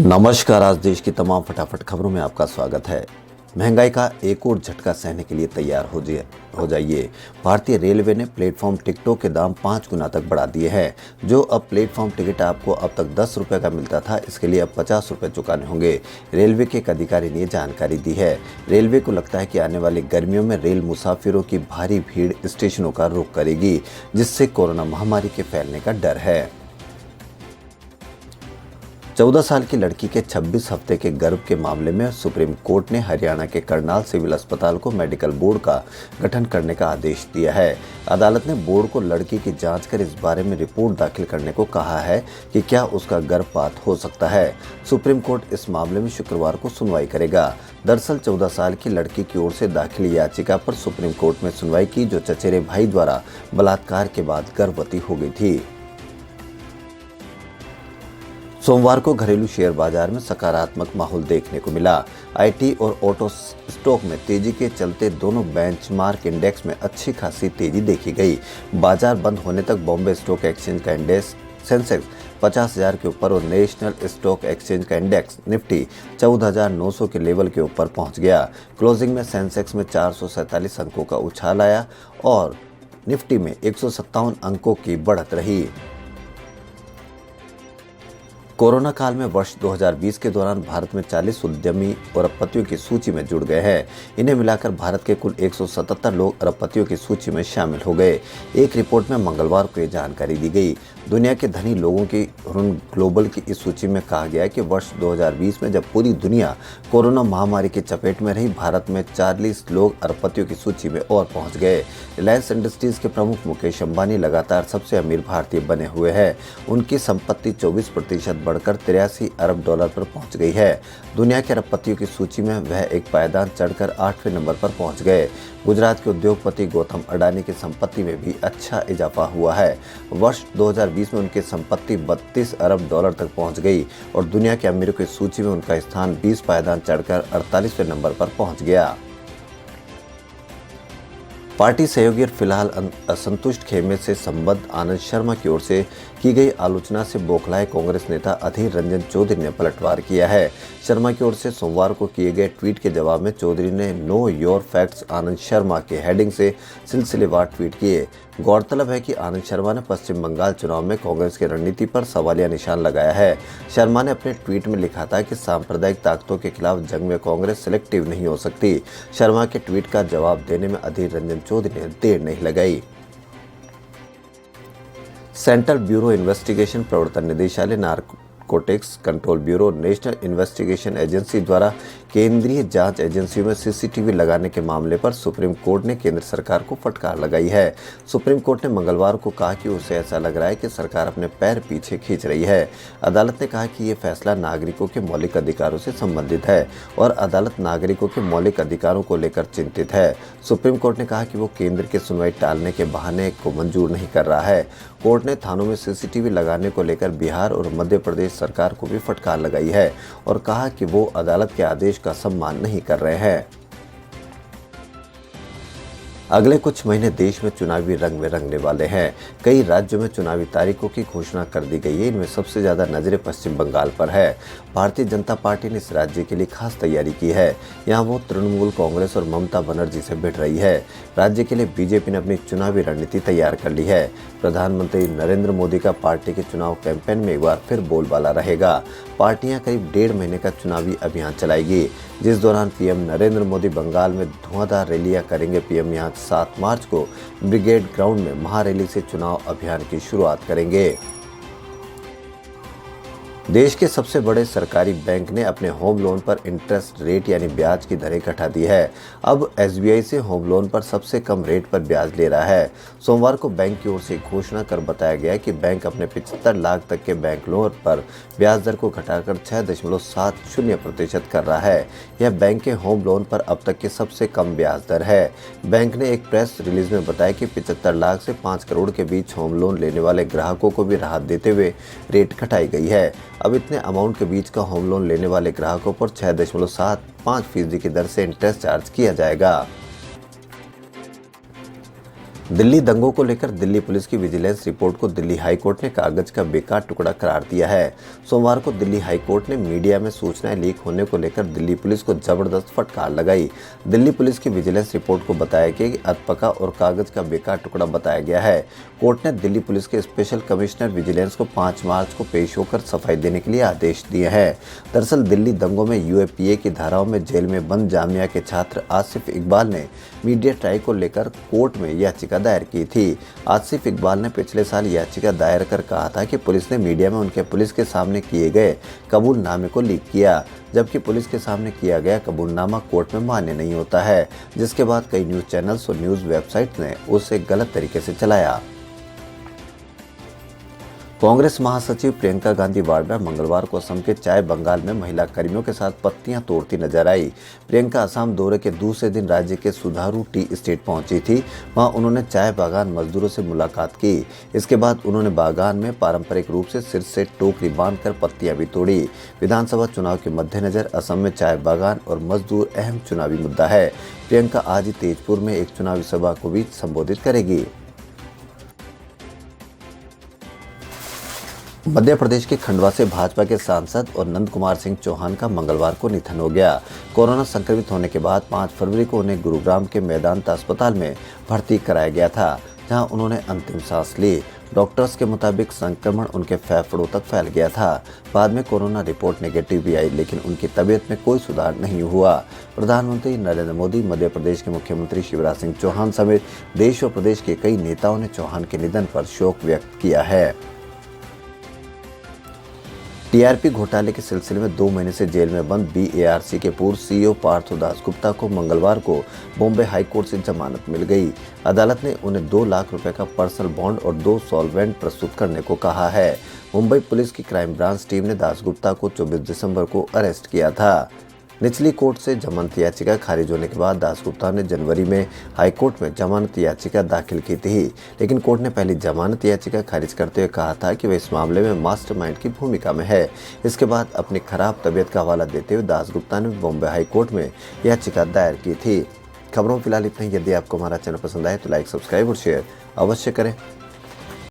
नमस्कार। आज देश की तमाम फटाफट खबरों में आपका स्वागत है। महंगाई का एक और झटका सहने के लिए तैयार हो जाइए। भारतीय रेलवे ने प्लेटफॉर्म टिकटों के दाम 5 गुना तक बढ़ा दिए हैं। जो अब प्लेटफॉर्म टिकट आपको अब तक 10 रुपये का मिलता था, इसके लिए अब 50 रुपये चुकाने होंगे। रेलवे के एक अधिकारी ने जानकारी दी है। रेलवे को लगता है कि आने वाली गर्मियों में रेल मुसाफिरों की भारी भीड़ स्टेशनों का रुख करेगी, जिससे कोरोना महामारी के फैलने का डर है। 14 साल की लड़की के 26 हफ्ते के गर्भ के मामले में सुप्रीम कोर्ट ने हरियाणा के करनाल सिविल अस्पताल को मेडिकल बोर्ड का गठन करने का आदेश दिया है। अदालत ने बोर्ड को लड़की की जांच कर इस बारे में रिपोर्ट दाखिल करने को कहा है कि क्या उसका गर्भपात हो सकता है। सुप्रीम कोर्ट इस मामले में शुक्रवार को सुनवाई करेगा। दरअसल 14 साल की लड़की की ओर से दाखिल याचिका पर सुप्रीम कोर्ट में सुनवाई की, जो चचेरे भाई द्वारा बलात्कार के बाद गर्भवती हो गई थी। सोमवार को घरेलू शेयर बाजार में सकारात्मक माहौल देखने को मिला। आईटी और ऑटो स्टॉक में तेजी के चलते दोनों बेंचमार्क इंडेक्स में अच्छी खासी तेजी देखी गई। बाजार बंद होने तक बॉम्बे स्टॉक एक्सचेंज का इंडेक्स सेंसेक्स 50,000 के ऊपर और नेशनल स्टॉक एक्सचेंज का इंडेक्स निफ्टी 14,900 के लेवल के ऊपर पहुंच गया। क्लोजिंग में सेंसेक्स में 447 अंकों का उछाल आया और निफ्टी में 157 अंकों की बढ़त रही। कोरोना काल में वर्ष 2020 के दौरान भारत में 40 उद्यमी अरबपतियों की सूची में जुड़ गए हैं। इन्हें मिलाकर भारत के कुल 177 लोग अरबपतियों की सूची में शामिल हो गए। एक रिपोर्ट में मंगलवार को ये जानकारी दी गई। दुनिया के धनी लोगों की रुन ग्लोबल की इस सूची में कहा गया है कि वर्ष 2020 में जब पूरी दुनिया कोरोना महामारी की चपेट में रही, भारत में 40 लोग अरबपतियों की सूची में और पहुंच गए। रिलायंस इंडस्ट्रीज के प्रमुख मुकेश अंबानी लगातार सबसे अमीर भारतीय बने हुए हैं। उनकी संपत्ति 24% बढ़कर 83 अरब डॉलर पर पहुंच गई है। दुनिया के अरबपतियों की सूची में वह एक पायदान चढ़कर 8वें नंबर पर पहुंच गए। गुजरात के उद्योगपति गौतम अडानी की संपत्ति में भी अच्छा इजाफा हुआ है। वर्ष 2020 में उनकी संपत्ति 32 अरब डॉलर तक पहुंच गई और दुनिया के अमीरों की सूची में उनका स्थान 20 पायदान चढ़कर 48वें नंबर पर पहुंच गया। पार्टी सहयोगी और फिलहाल असंतुष्ट खेमे से संबद्ध आनंद शर्मा की ओर से की गई आलोचना से बौखलाए कांग्रेस नेता अधीर रंजन चौधरी ने पलटवार किया है। शर्मा की ओर से सोमवार को किए गए ट्वीट के जवाब में चौधरी ने know your facts Anand Sharma के हेडिंग से सिलसिलेवार ट्वीट किए। गौरतलब है कि आनंद शर्मा ने पश्चिम बंगाल चुनाव में कांग्रेस की रणनीति पर सवालिया निशान लगाया है। शर्मा ने अपने ट्वीट में लिखा था कि सांप्रदायिक ताकतों के खिलाफ जंग में कांग्रेस सिलेक्टिव नहीं हो सकती। शर्मा के ट्वीट का जवाब देने में अधीर रंजन चौधरी ने देर नहीं लगाई। सेंट्रल ब्यूरो इन्वेस्टिगेशन प्रवर्तन निदेशालय, narcotics control bureau, national investigation agency द्वारा केंद्रीय जांच एजेंसियों में सीसीटीवी लगाने के मामले पर सुप्रीम कोर्ट ने केंद्र सरकार को फटकार लगाई है। सुप्रीम कोर्ट ने मंगलवार को कहा कि उसे ऐसा लग रहा है कि सरकार अपने पैर पीछे खींच रही है। अदालत ने कहा कि ये फैसला नागरिकों के मौलिक अधिकारों से संबंधित है और अदालत नागरिकों के मौलिक अधिकारों को लेकर चिंतित है। सुप्रीम कोर्ट ने कहा कि वो केंद्र की सुनवाई टालने के बहाने को मंजूर नहीं कर रहा है। कोर्ट ने थानों में सीसीटीवी लगाने को लेकर बिहार और मध्य प्रदेश सरकार को भी फटकार लगाई है और कहा कि वो अदालत के आदेश का सम्मान नहीं कर रहे हैं। अगले कुछ महीने देश में चुनावी रंग में रंगने वाले हैं। कई राज्यों में चुनावी तारीखों की घोषणा कर दी गई है। इनमें सबसे ज्यादा नजरें पश्चिम बंगाल पर है। भारतीय जनता पार्टी ने इस राज्य के लिए खास तैयारी की है। यहाँ वो तृणमूल कांग्रेस और ममता बनर्जी से भिड़ रही है। राज्य के लिए बीजेपी ने अपनी चुनावी रणनीति तैयार कर ली है। प्रधानमंत्री नरेंद्र मोदी का पार्टी के चुनाव कैंपेन में एक बार फिर बोलबाला रहेगा। पार्टियां करीब 1.5 महीने का चुनावी अभियान चलाएगी, जिस दौरान पीएम नरेंद्र मोदी बंगाल में धुआंधार रैलियां करेंगे। पीएम यहां 7 मार्च को ब्रिगेड ग्राउंड में महारैली से चुनाव अभियान की शुरुआत करेंगे। देश के सबसे बड़े सरकारी बैंक ने अपने होम लोन पर इंटरेस्ट रेट यानी ब्याज की दरें घटा दी है। अब एसबीआई से होम लोन पर सबसे कम रेट पर ब्याज ले रहा है। सोमवार को बैंक की ओर से घोषणा कर बताया गया कि बैंक अपने 75 लाख तक के बैंक लोन पर ब्याज दर को घटाकर 6.70% कर रहा है। यह बैंक के होम लोन पर अब तक की सबसे कम ब्याज दर है। बैंक ने एक प्रेस रिलीज में बताया कि 75 लाख से 5 करोड़ के बीच होम लोन लेने वाले ग्राहकों को भी राहत देते हुए रेट घटाई गई है। अब इतने अमाउंट के बीच का होम लोन लेने वाले ग्राहकों पर 6.75% की दर से इंटरेस्ट चार्ज किया जाएगा। दिल्ली दंगों को लेकर दिल्ली पुलिस की विजिलेंस रिपोर्ट को दिल्ली हाई कोर्ट ने कागज का बेकार टुकड़ा करार दिया है। सोमवार को दिल्ली हाई कोर्ट ने मीडिया में सूचनाएं लीक होने को लेकर दिल्ली पुलिस को जबरदस्त फटकार लगाई। दिल्ली पुलिस की विजिलेंस रिपोर्ट को बताया गया कि अधपका और कागज का बेकार टुकड़ा बताया गया है। कोर्ट ने दिल्ली पुलिस के स्पेशल कमिश्नर विजिलेंस को 5 मार्च को पेश होकर सफाई देने के लिए आदेश दिए हैं। दरअसल दिल्ली दंगों में यूएपीए की धाराओं में जेल में बंद जामिया के छात्र आसिफ इकबाल ने मीडिया ट्रायल को लेकर कोर्ट में याचिका दायर की थी। आसिफ इकबाल ने पिछले साल याचिका दायर कर कहा था कि पुलिस ने मीडिया में उनके पुलिस के सामने किए गए कबूलनामे को लीक किया, जबकि पुलिस के सामने किया गया कबूलनामा कोर्ट में मान्य नहीं होता है, जिसके बाद कई न्यूज चैनल्स और न्यूज वेबसाइट ने उसे गलत तरीके से चलाया। कांग्रेस महासचिव प्रियंका गांधी वाड्रा मंगलवार को असम के चाय बंगाल में महिला कर्मियों के साथ पत्तियां तोड़ती नजर आई। प्रियंका असम दौरे के दूसरे दिन राज्य के सुधारू टी स्टेट पहुंची थी। वहां उन्होंने चाय बागान मजदूरों से मुलाकात की। इसके बाद उन्होंने बागान में पारंपरिक रूप से सिर से टोकरी बांधकर पत्तियां भी तोड़ी। विधानसभा चुनाव के मद्देनजर असम में चाय बागान और मजदूर अहम चुनावी मुद्दा है। प्रियंका आज ही तेजपुर में एक चुनावी सभा को भी संबोधित करेगी। मध्य प्रदेश के खंडवा से भाजपा के सांसद और नंद कुमार सिंह चौहान का मंगलवार को निधन हो गया। कोरोना संक्रमित होने के बाद 5 फरवरी को उन्हें गुरुग्राम के मेदांता अस्पताल में भर्ती कराया गया था, जहां उन्होंने अंतिम सांस ली। डॉक्टर्स के मुताबिक संक्रमण उनके फेफड़ों तक फैल गया था। बाद में कोरोना रिपोर्ट नेगेटिव भी आई, लेकिन उनकी तबीयत में कोई सुधार नहीं हुआ। प्रधानमंत्री नरेंद्र मोदी, मध्य प्रदेश के मुख्यमंत्री शिवराज सिंह चौहान समेत देश और प्रदेश के कई नेताओं ने चौहान के निधन पर शोक व्यक्त किया है। टीआरपी घोटाले के सिलसिले में 2 महीने से जेल में बंद बीएआरसी के पूर्व सीईओ पार्थो दासगुप्ता को मंगलवार को बॉम्बे हाई कोर्ट से जमानत मिल गई। अदालत ने उन्हें 2 लाख रुपए का पर्सनल बॉन्ड और 2 सॉल्वेंट प्रस्तुत करने को कहा है। मुंबई पुलिस की क्राइम ब्रांच टीम ने दासगुप्ता को 24 दिसंबर को अरेस्ट किया था। निचली कोर्ट से जमानत याचिका खारिज होने के बाद दासगुप्ता ने जनवरी में हाईकोर्ट में जमानत याचिका दाखिल की थी, लेकिन कोर्ट ने पहली जमानत याचिका खारिज करते हुए कहा था कि वह इस मामले में मास्टरमाइंड की भूमिका में है। इसके बाद अपनी खराब तबीयत का हवाला देते हुए दासगुप्ता ने बॉम्बे हाईकोर्ट में याचिका दायर की थी। खबरों फिलहाल इतना ही। यदि आपको हमारा चैनल पसंद आए तो लाइक, सब्सक्राइब और शेयर अवश्य करें।